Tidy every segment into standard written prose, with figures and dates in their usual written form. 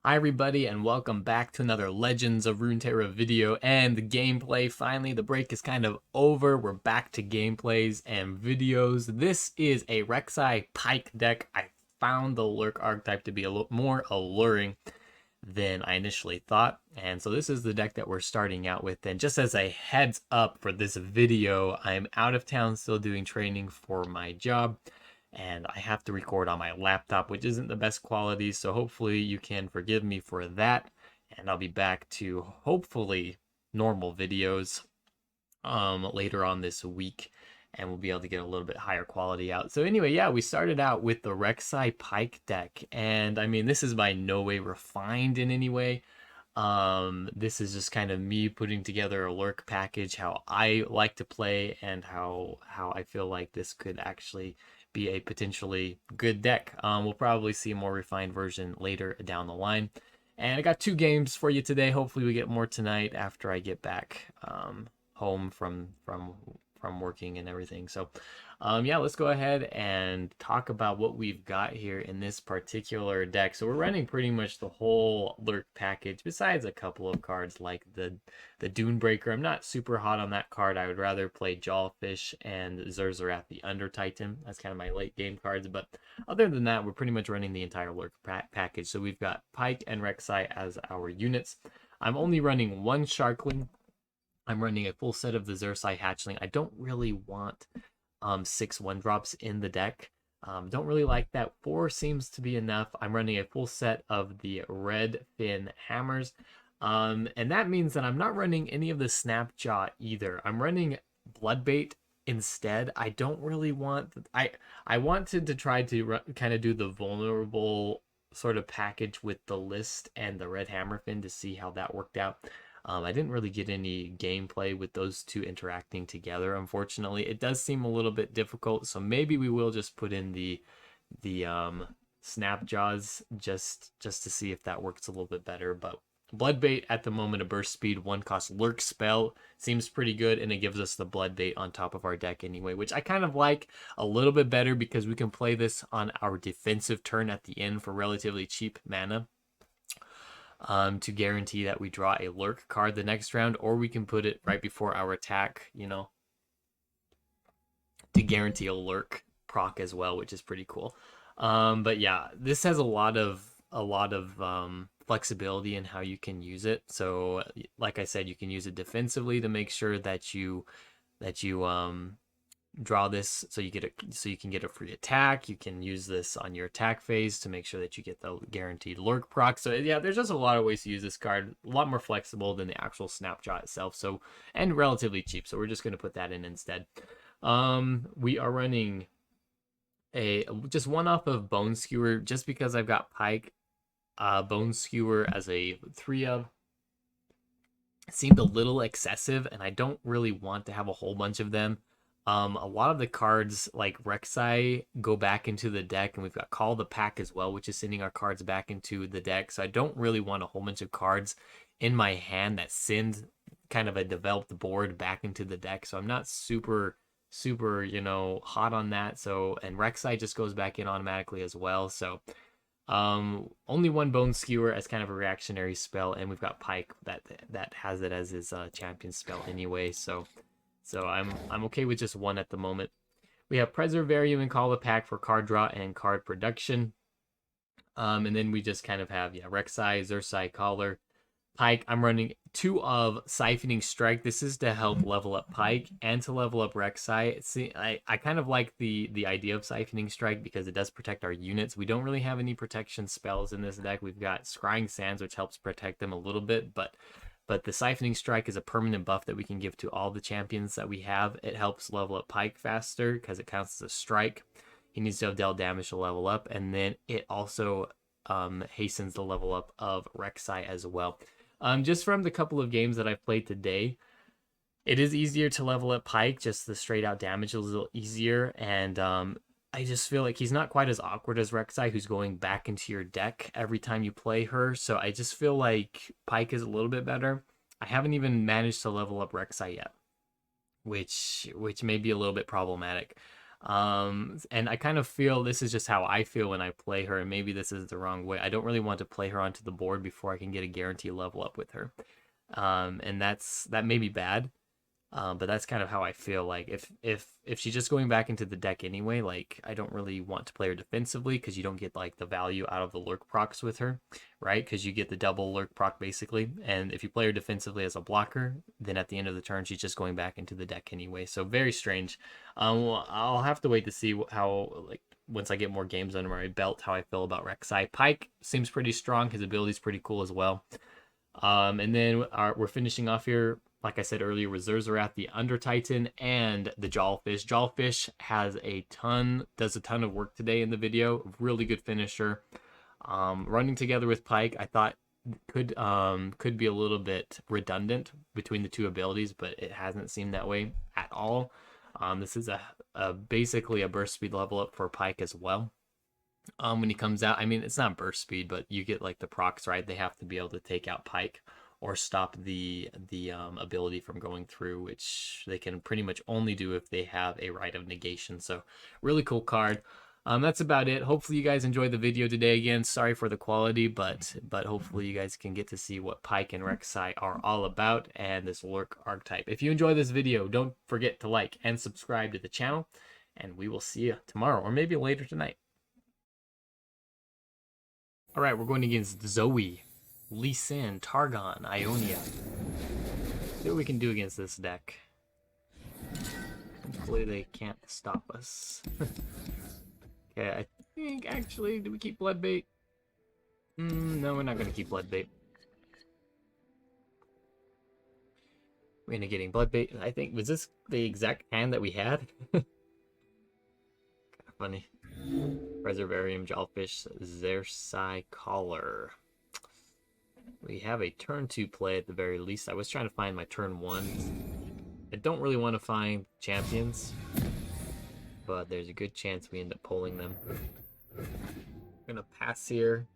Hi everybody and welcome back to another Legends of Runeterra video and the gameplay. Finally, the break is kind of over. We're back to gameplays and videos. This is a Rek'Sai Pyke deck. I found the Lurk archetype to be a little more alluring than I initially thought. And so this is the deck that we're starting out with. And just as a heads up for this video, I'm out of town still doing training for my job. And I have to record on my laptop, which isn't the best quality, so hopefully you can forgive me for that, and I'll be back to hopefully normal videos later on this week, and we'll be able to get a little bit higher quality out. So anyway, yeah, we started out with the Rek'Sai Pyke deck, and I mean, this is by no way refined in any way. This is just kind of me putting together a Lurk package, how I like to play, and how I feel like this could actually be a potentially good deck. We'll probably see a more refined version later down the line. And I got 2 games for you today. Hopefully we get more tonight after I get back home from working and everything. So yeah, let's go ahead and talk about what we've got here in this particular deck. So we're running pretty much the whole Lurk package, besides a couple of cards like the Dunebreaker. I'm not super hot on that card. I would rather play Jawfish and Zerzorath the Under Titan. That's kind of my late game cards. But other than that, we're pretty much running the entire Lurk package. So we've got Pyke and Rek'Sai as our units. I'm only running 1 Sharkling. I'm running a full set of the Xerxai Hatchling. I don't really want 6 1-drops in the deck. Don't really like that. 4 seems to be enough. I'm running a full set of the Red Fin Hammers. And that means that I'm not running any of the Snapjaw either. I'm running Bloodbait instead. I don't really want... I wanted to try to kind of do the vulnerable sort of package with the List and the Red Hammerfin to see how that worked out. I didn't really get any gameplay with those 2 interacting together, unfortunately. It does seem a little bit difficult, so maybe we will just put in the Snapjaws just to see if that works a little bit better. But Bloodbait at the moment, a burst speed 1-cost Lurk spell, seems pretty good, and it gives us the Bloodbait on top of our deck anyway, which I kind of like a little bit better because we can play this on our defensive turn at the end for relatively cheap mana. To guarantee that we draw a Lurk card the next round, or we can put it right before our attack, you know, to guarantee a Lurk proc as well, which is pretty cool. But yeah, this has a lot of flexibility in how you can use it. So like I said, you can use it defensively to make sure that you draw this so you can get a free attack. You can use this on your attack phase to make sure that you get the guaranteed Lurk proc. So yeah, there's just a lot of ways to use this card, a lot more flexible than the actual Snapjaw itself, so, and relatively cheap, so we're just going to put that in instead. We are running just 1 off of Bone Skewer just because I've got Pyke. Bone Skewer as a 3 of seemed a little excessive, and I don't really want to have a whole bunch of them. A lot of the cards like Rek'Sai go back into the deck, and we've got Call the Pack as well, which is sending our cards back into the deck. So I don't really want a whole bunch of cards in my hand that send kind of a developed board back into the deck. So I'm not super, you know, hot on that. So, and Rek'Sai just goes back in automatically as well. So only 1 Bone Skewer as kind of a reactionary spell, and we've got Pyke that has it as his champion spell anyway. So I'm okay with just 1 at the moment. We have Preservarium and Call the Pack for card draw and card production. And then we just kind of have, yeah, Rek'Sai, Xerxai, Caller, Pyke. I'm running 2 of Siphoning Strike. This is to help level up Pyke and to level up Rek'Sai. See, I kind of like the idea of Siphoning Strike because it does protect our units. We don't really have any protection spells in this deck. We've got Scrying Sands, which helps protect them a little bit, but the Siphoning Strike is a permanent buff that we can give to all the champions that we have. It helps level up Pyke faster because it counts as a strike. He needs to have dealt damage to level up, and then it also hastens the level up of Rek'Sai as well. Just from the couple of games that I've played today, it is easier to level up Pyke. Just the straight out damage is a little easier, and I just feel like he's not quite as awkward as Rek'Sai, who's going back into your deck every time you play her. So I just feel like Pyke is a little bit better. I haven't even managed to level up Rek'Sai yet, which may be a little bit problematic. And I kind of feel this is just how I feel when I play her, and maybe this is the wrong way. I don't really want to play her onto the board before I can get a guarantee level up with her. And that may be bad. But that's kind of how I feel. Like if she's just going back into the deck anyway, like I don't really want to play her defensively because you don't get like the value out of the Lurk procs with her, right? Because you get the double Lurk proc basically. And if you play her defensively as a blocker, then at the end of the turn she's just going back into the deck anyway. So very strange. I'll have to wait to see how like once I get more games under my belt how I feel about Rek'Sai. Pyke seems pretty strong. His ability's pretty cool as well. And then we're finishing off here. Like I said earlier, with Zerzarat, the Under Titan, and the Jawfish. Jawfish does a ton of work today in the video. Really good finisher. Running together with Pyke, I thought could be a little bit redundant between the two abilities, but it hasn't seemed that way at all. This is basically a burst speed level up for Pyke as well. When he comes out, I mean, it's not burst speed, but you get like the procs, right? They have to be able to take out Pyke or stop the ability from going through, which they can pretty much only do if they have a Rite of Negation. So really cool card. That's about it. Hopefully you guys enjoyed the video today. Again, sorry for the quality, but hopefully you guys can get to see what Pyke and Rek'Sai are all about and this Lurk archetype. If you enjoy this video, don't forget to like and subscribe to the channel, and we will see you tomorrow or maybe later tonight. All right, we're going against Zoe, Lee Sin, Targon, Ionia. See what we can do against this deck. Hopefully they can't stop us. Okay, I think actually, do we keep Bloodbait? No, we're not going to keep Bloodbait. We're going to getting Bloodbait. I think, was this the exact hand that we had? Kind of funny. Preservarium, Jawfish, Zersai, Collar. We have a turn 2 play at the very least. I was trying to find my turn 1. I don't really want to find champions, but there's a good chance we end up pulling them. I'm gonna pass here.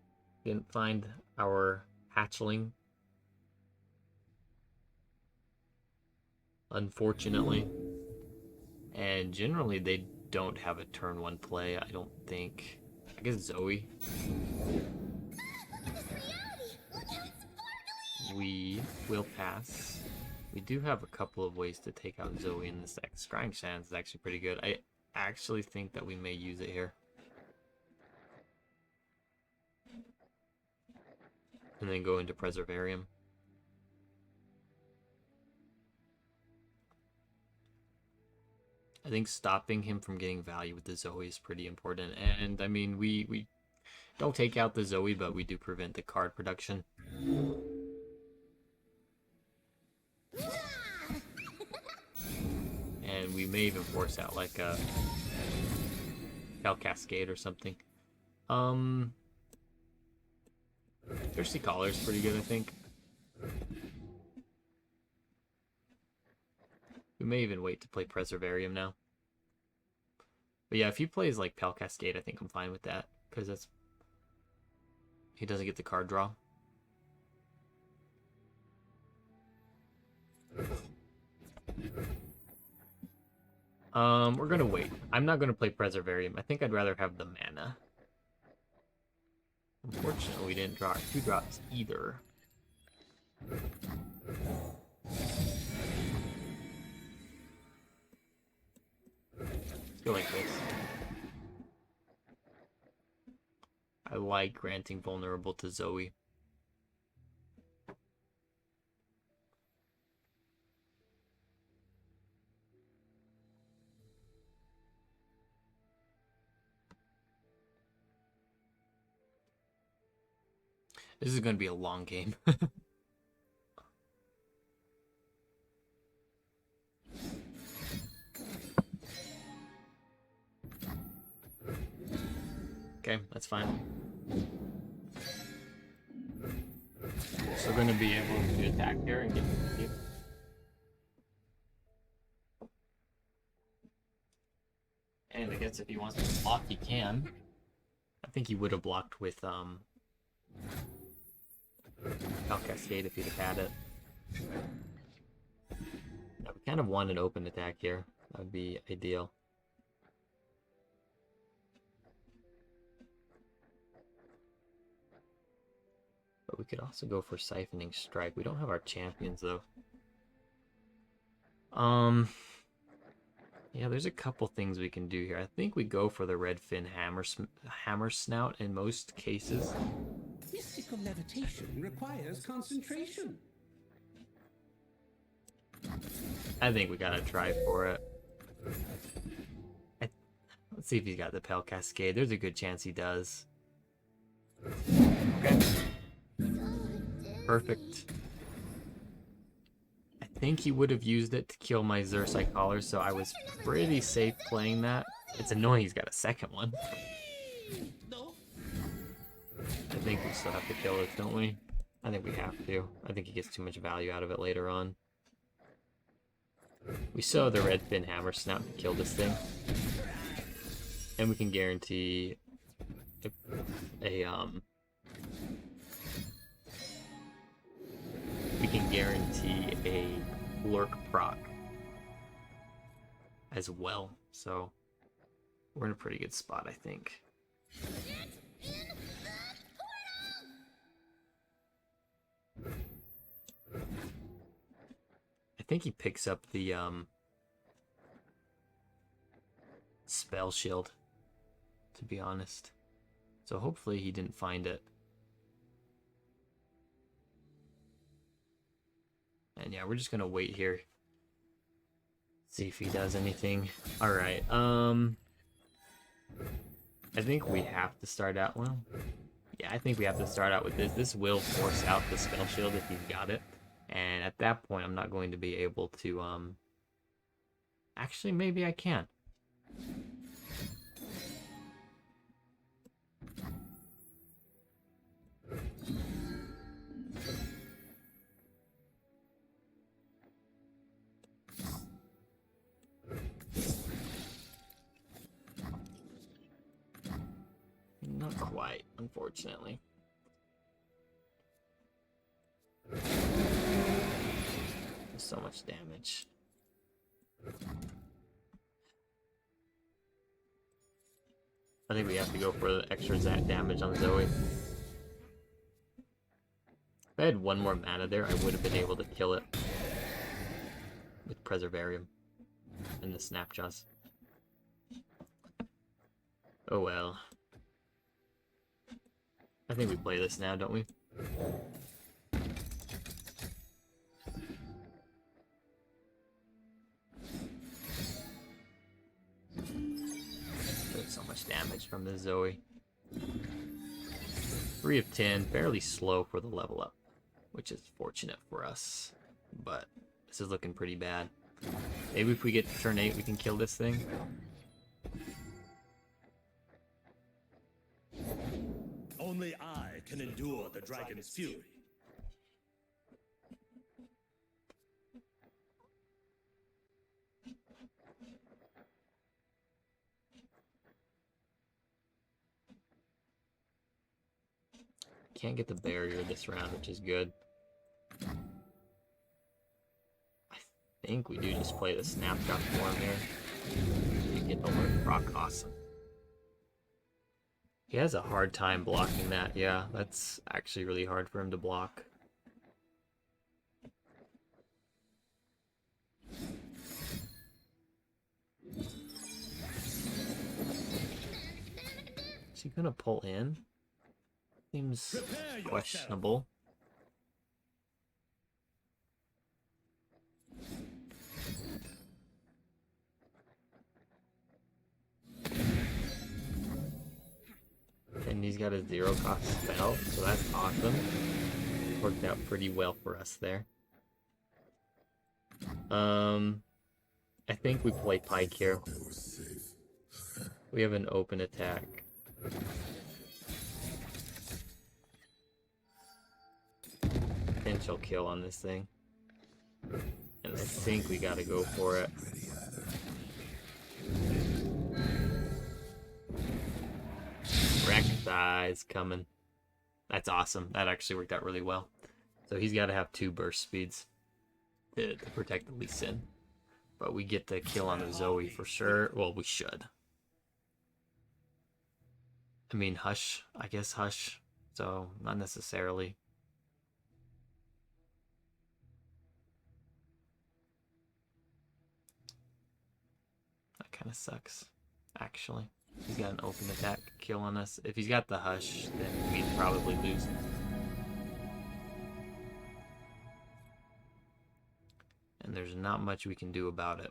Didn't find our hatchling, unfortunately. And generally they don't have a turn 1 play, I don't think. I guess Zoe. We will pass. We do have a couple of ways to take out Zoe in this deck. Scrying Sands is actually pretty good. I actually think that we may use it here. And then go into Preservarium. I think stopping him from getting value with the Zoe is pretty important. And I mean, we don't take out the Zoe, but we do prevent the card production. And we may even force out like a Cal Cascade or something. Thirsty Collar is pretty good, I think. We may even wait to play Preservarium now. But yeah, if he plays like Pal Cascade, I think I'm fine with that. Because that's... he doesn't get the card draw. We're gonna wait. I'm not gonna play Preservarium. I think I'd rather have the mana. Unfortunately, we didn't draw 2 drops either. Let's go like this. I like granting vulnerable to Zoe. This is going to be a long game. Okay, that's fine. So we're going to be able to attack here and get the kill. And I guess if he wants to block, he can. I think he would have blocked with Cal Cascade if he'd have had it. Now, we kind of want an open attack here. That would be ideal. we could also go for Siphoning Strike. We don't have our champions, though. Yeah, there's a couple things we can do here. I think we go for the Redfin Hammer Snout in most cases. Mystical levitation requires concentration. I think we gotta try for it. Let's see if he's got the Pale Cascade. There's a good chance he does. Okay. Perfect. I think he would have used it to kill my Xerxai Collar, so I was pretty safe playing that. It's annoying he's got a second one. I think we still have to kill it, don't we? I think we have to. I think he gets too much value out of it later on. We saw the Redfin Hammer Snout to kill this thing. And we can guarantee we can guarantee a Lurk proc as well. So we're in a pretty good spot, I think. I think he picks up the spell shield, to be honest. So hopefully he didn't find it. And yeah, we're just gonna wait here. See if he does anything. Alright, I think we have to start out, well, yeah, I think we have to start out with this. This will force out the spell shield if he's got it. And at that point, I'm not going to be able to, actually, maybe I can. Not quite, unfortunately. So much damage. I think we have to go for the extra damage on Zoe. If I had one more mana there, I would have been able to kill it with Preservarium and the Snapjaws. Oh well. I think we play this now, don't we? So much damage from the Zoe. 3 of 10, fairly slow for the level up, which is fortunate for us, but this is looking pretty bad. Maybe if we get to turn 8, we can kill this thing. Only I can endure the dragon's fury. Can't get the barrier this round, which is good. I think we do just play the snapshot form here. We get the Lurk proc, awesome. He has a hard time blocking that, yeah. That's actually really hard for him to block. Is he gonna pull in? Seems questionable. And he's got a 0-cost spell, so that's awesome. Worked out pretty well for us there. I think we play Pyke here. We have an open attack. Potential kill on this thing. And I think we gotta go for it. Rek'Sai is coming. That's awesome. That actually worked out really well. So he's got to have 2 burst speeds to protect the Lee Sin. But we get the kill on the Zoe for sure. Well, we should. I mean, Hush. I guess Hush. So, not necessarily. kind of sucks, actually. He's got an open attack kill on us. If he's got the Hush, then we'd probably lose. And there's not much we can do about it.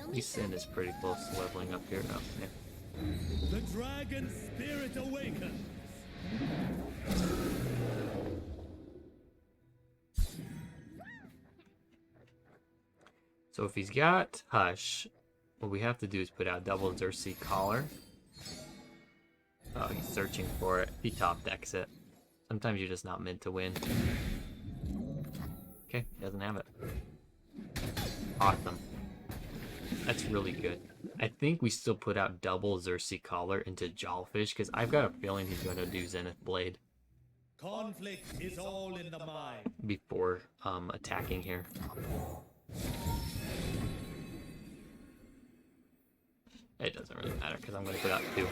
Lee Sin is pretty close to leveling up here. Oh, yeah. The dragon spirit awakens. So if he's got Hush, what we have to do is put out double Xerxes Collar. Oh, he's searching for it. He top decks it. Sometimes you're just not meant to win. Okay, he doesn't have it. Awesome. That's really good. I think we still put out double Xerxes Collar into Jawfish, because I've got a feeling he's going to do Zenith Blade. Conflict is all in the mind. Before attacking here. It doesn't really matter, because I'm going to put out 2.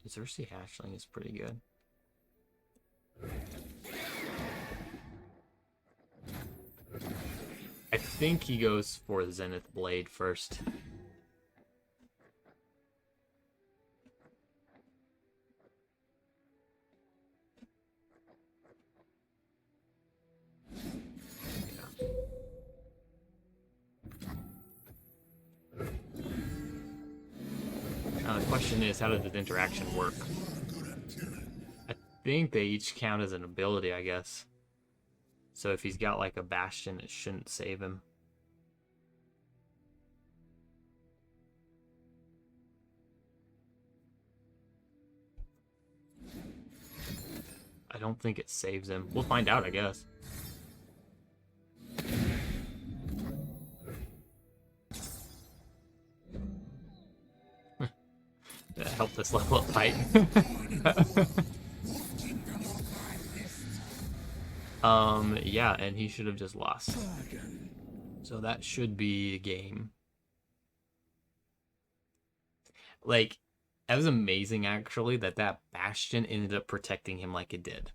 Xerxes Hatchling is pretty good. I think he goes for the Zenith Blade first. The question is, how does this interaction work? I think they each count as an ability, I guess. So if he's got like a Bastion, it shouldn't save him. I don't think it saves him. We'll find out, I guess. That helped us level up Pyke. Yeah, and he should have just lost. So that should be a game. Like, that was amazing, actually, that Bastion ended up protecting him like it did.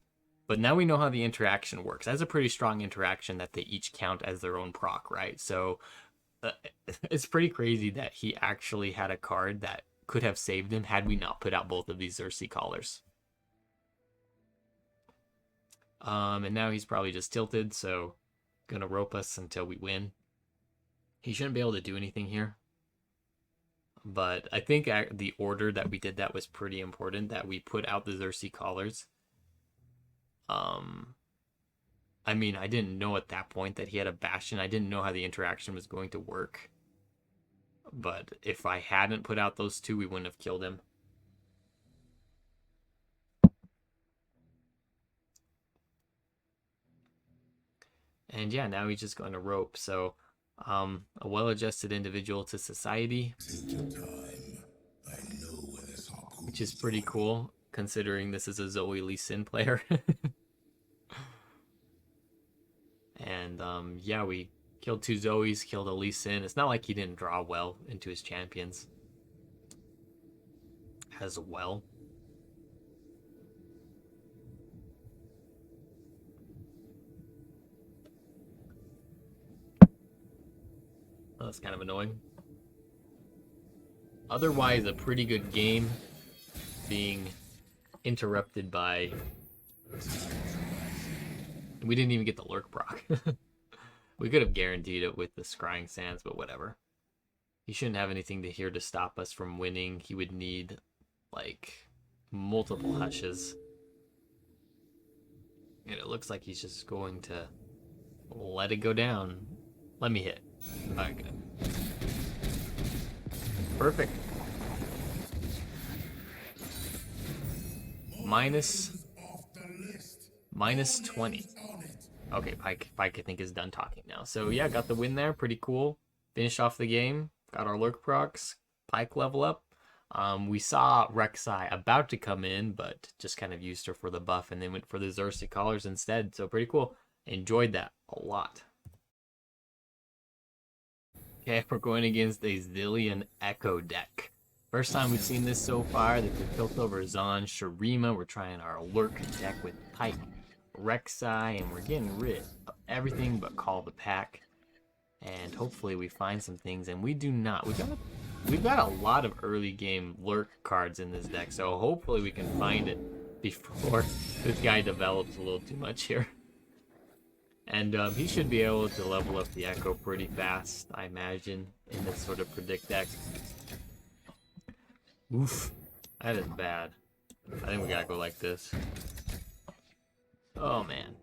But now we know how the interaction works. That's a pretty strong interaction that they each count as their own proc, right? So it's pretty crazy that he actually had a card that could have saved him had we not put out both of these Xerxes Collars. And now he's probably just tilted, so gonna rope us until we win. He shouldn't be able to do anything here. But I think the order that we did that was pretty important, that we put out the Xerxes Collars. I mean, I didn't know at that point that he had a Bastion. I didn't know how the interaction was going to work. But if I hadn't put out those 2, we wouldn't have killed him. And yeah, now he's just going to rope. So, a well-adjusted individual to society. Take your time. I know where this Which is pretty cool, considering this is a Zoe Lee Sin player. And, yeah, we killed 2 Zoes, killed a Lee Sin. It's not like he didn't draw well into his champions as well. Oh, that's kind of annoying. Otherwise, a pretty good game, being interrupted by... We didn't even get the Lurk proc. We could have guaranteed it with the Scrying Sands, but whatever. He shouldn't have anything here to stop us from winning. He would need, like, multiple Hushes. And it looks like he's just going to let it go down. Let me hit. Okay. Perfect. Minus 20. Okay, Pyke I think is done talking now. So yeah, got the win there. Pretty cool. Finished off the game. Got our Lurk procs. Pyke level up. We saw Rek'Sai about to come in, but just kind of used her for the buff and then went for the Xerxes Collars instead. So pretty cool. Enjoyed that a lot. Okay, we're going against a Zillion Echo deck. First time we've seen this so far. This is Piltover Zon Shurima. We're trying our Lurk deck with Pyke Rek'Sai, and we're getting rid of everything but Call the Pack. And hopefully we find some things, and we do not. We've got a lot of early game Lurk cards in this deck, so hopefully we can find it before this guy develops a little too much here. And he should be able to level up the Echo pretty fast, I imagine, in this sort of predict deck. Oof, that is bad. I think we gotta go like this. Oh man.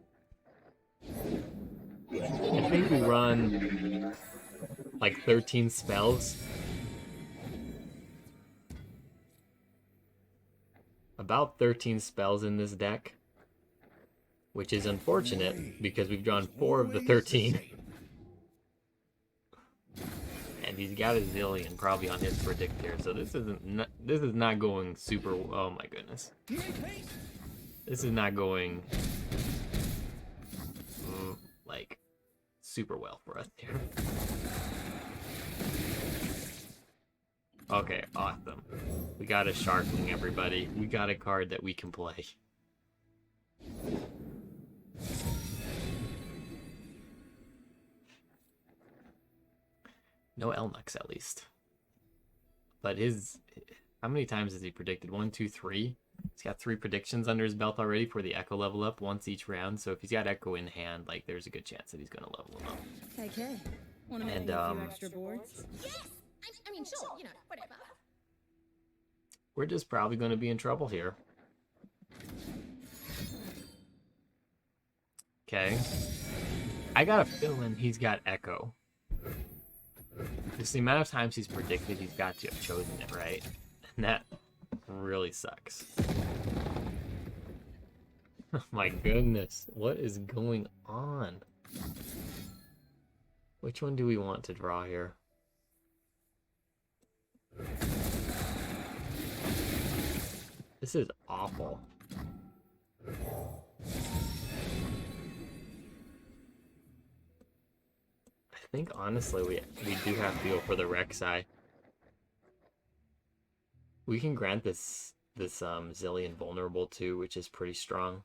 I think we run like 13 spells. About 13 spells in this deck, which is unfortunate because we've drawn 4 of the 13. And he's got a zillion probably on his predictor, so this is not going super. Oh my goodness, this is not going like super well for us here. Okay, awesome. We got a Sharkling, everybody. We got a card that we can play. No Elnux, at least. But how many times has he predicted? 1, 2, 3? He's got 3 predictions under his belt already for the Echo level up once each round. So if he's got Echo in hand, like, there's a good chance that he's going to level him up. Okay. Want to make a few extra boards? Yes! I mean, sure, you know, whatever. We're just probably going to be in trouble here. Okay. I got a feeling he's got Echo. Just the amount of times he's predicted, he's got to have chosen it, right? And that really sucks. Oh my goodness. What is going on? Which one do we want to draw here? This is awful. I think honestly we do have to go for the Rek'Sai. We can grant this Zillion vulnerable too, which is pretty strong.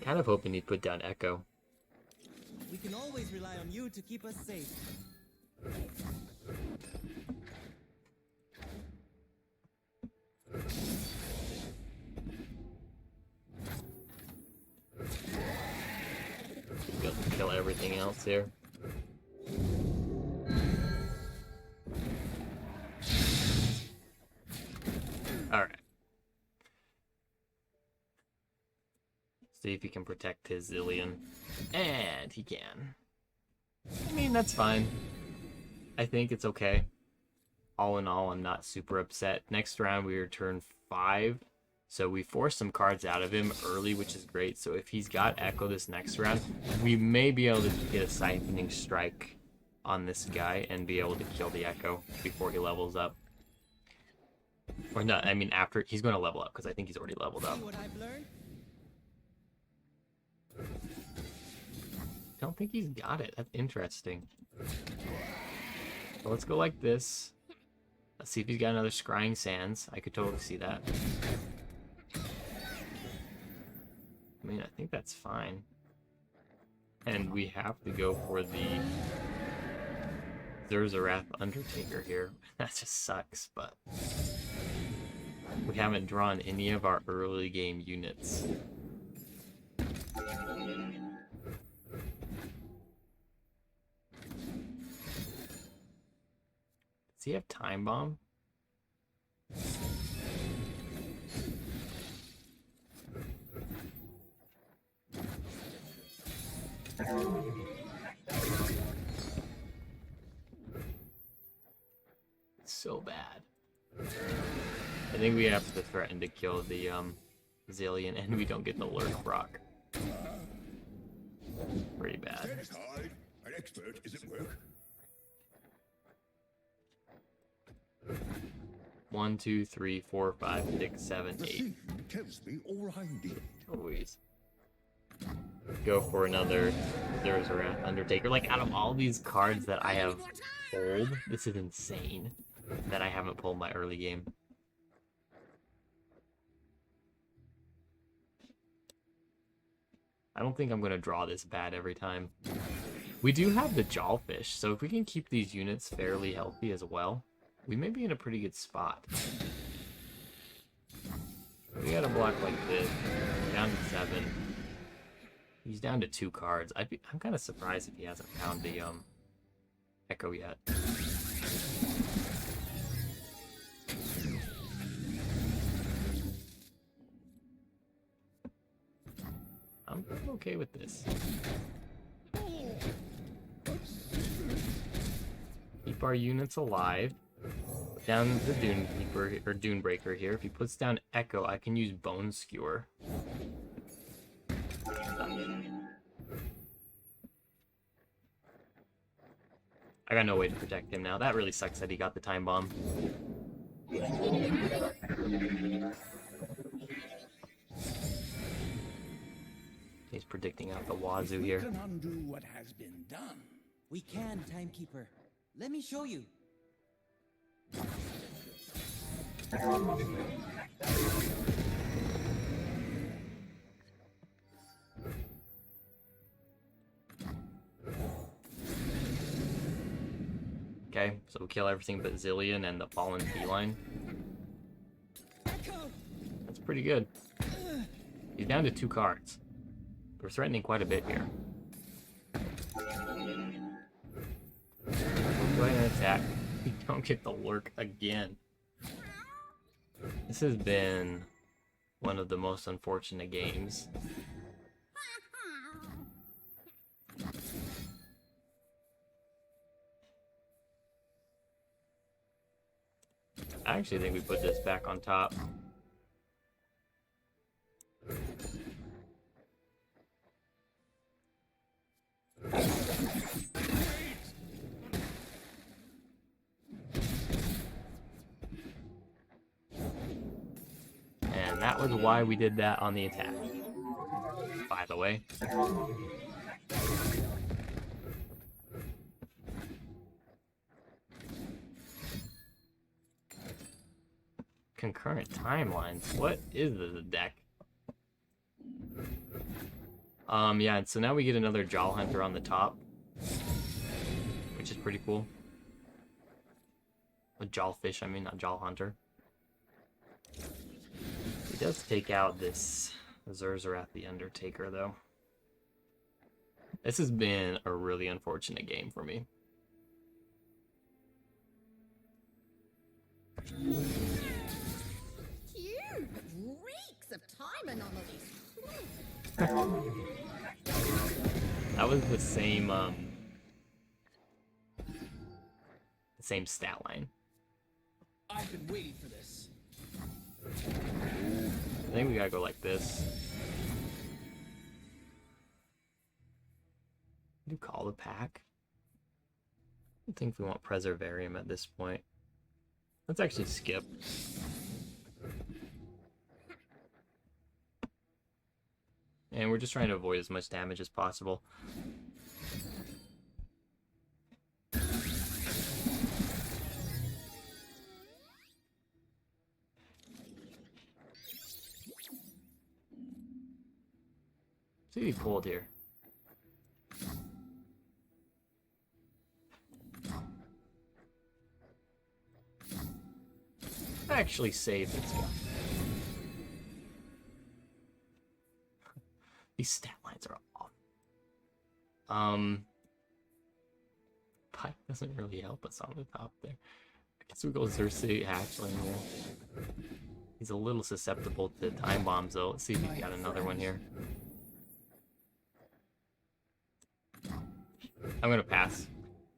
Kind of hoping he'd put down Echo. We can always rely on you to keep us safe. Be able to kill everything else here. Alright. See if he can protect his Zillion. And he can. I mean, that's fine. I think it's okay. All in all, I'm not super upset. Next round, we return 5. So we forced some cards out of him early, which is great. So if he's got Echo this next round, we may be able to get a Siphoning Strike on this guy and be able to kill the Echo before he levels up. Or not, I mean after. He's going to level up because I think he's already leveled up. See what I've learned? I don't think he's got it. That's interesting. So let's go like this. Let's see if he's got another Scrying Sands. I could totally see that. I mean, I think that's fine. And we have to go for the Zurzarath Undertaker here. That just sucks, but we haven't drawn any of our early game units. Does he have Time Bomb? So bad. I think we have to threaten to kill the Zillion, and we don't get the Lurk Brock. Pretty bad. Satisfied? An expert is at work. 1, 2, 3, 4, 5, 6, 7, The 8. scene tells me all I need. Always. go for another Zer's Undertaker. Like, out of all these cards that I have pulled, this is insane that I haven't pulled my early game. I don't think I'm going to draw this bad every time. We do have the Jawfish, so if we can keep these units fairly healthy as well, we may be in a pretty good spot. We got a block like this, down to 7. He's down to 2 cards. I'm kind of surprised if he hasn't found the Echo yet. I'm okay with this. Keep our units alive. Down the Dune Keeper or Dune Breaker here. If he puts down Echo, I can use Bone Skewer. I got no way to protect him now. That really sucks that he got the Time Bomb. He's predicting out the wazoo here. We can undo what has been done. We can, Timekeeper. Let me show you. Okay, so we kill everything but Zillion and the Fallen Feline. That's pretty good. He's down to 2 cards. We're threatening quite a bit here. Go ahead and attack. We don't get the Lurk again. This has been one of the most unfortunate games. I actually think we put this back on top. And that was why we did that on the attack, by the way. Concurrent timelines. What is the deck? Yeah, and so now we get another Jaw Hunter on the top, which is pretty cool. A Jawfish, I mean, not Jaw Hunter. He does take out this Zer'Zerath the Undertaker, though. This has been a really unfortunate game for me. Phew! Reeks of time anomalies. That was the same stat line. I've been waiting for this. I think we gotta go like this. Do Call the Pack? I don't think we want Preservarium at this point. Let's actually skip. And we're just trying to avoid as much damage as possible. See what he pulled here. Actually saved this guy. These stat lines are off. Pyke doesn't really help us on the top there. I guess we go Xerxes Hatchling here. He's a little susceptible to time bombs though. Let's see if he's got another one here. I'm gonna pass.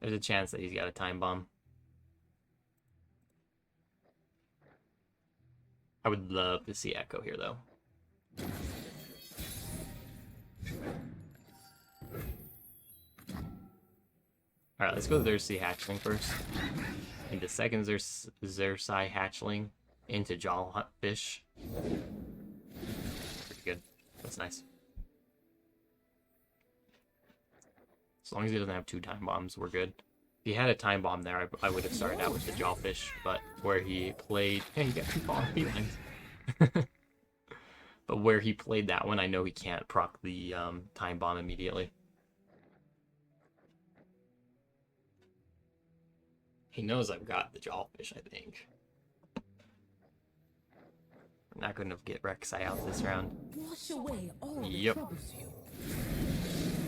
There's a chance that he's got a time bomb. I would love to see Echo here though. Alright, let's go Xerxes Hatchling first. Into second Xerxes Hatchling. Into Jawfish. Pretty good. That's nice. As long as he doesn't have 2 time bombs, we're good. If he had a time bomb there, I would have started out with the Jawfish, but where he played... Hey, he got 2 fallen felines. But where he played that one, I know he can't proc the time bomb immediately. He knows I've got the Jawfish, I think. We're not going to get Rek'Sai out this round. Wash away all the Yep. troubles you.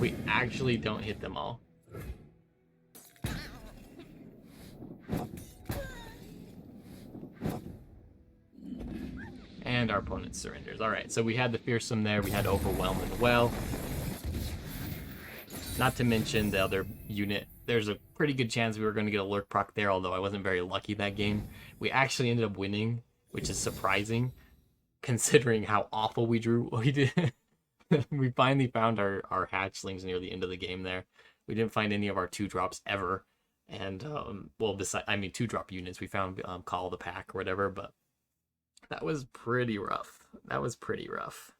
We actually don't hit them all. And our opponent surrenders. Alright, so we had the Fearsome there, we had Overwhelm as well. Not to mention the other unit. There's a pretty good chance we were going to get a Lurk proc there, although I wasn't very lucky that game. We actually ended up winning, which is surprising, considering how awful we drew. We did. We finally found our hatchlings near the end of the game there. We didn't find any of our 2-drops ever. And, well, besides, I mean, 2-drop units. We found Call of the Pack or whatever, but that was pretty rough. That was pretty rough.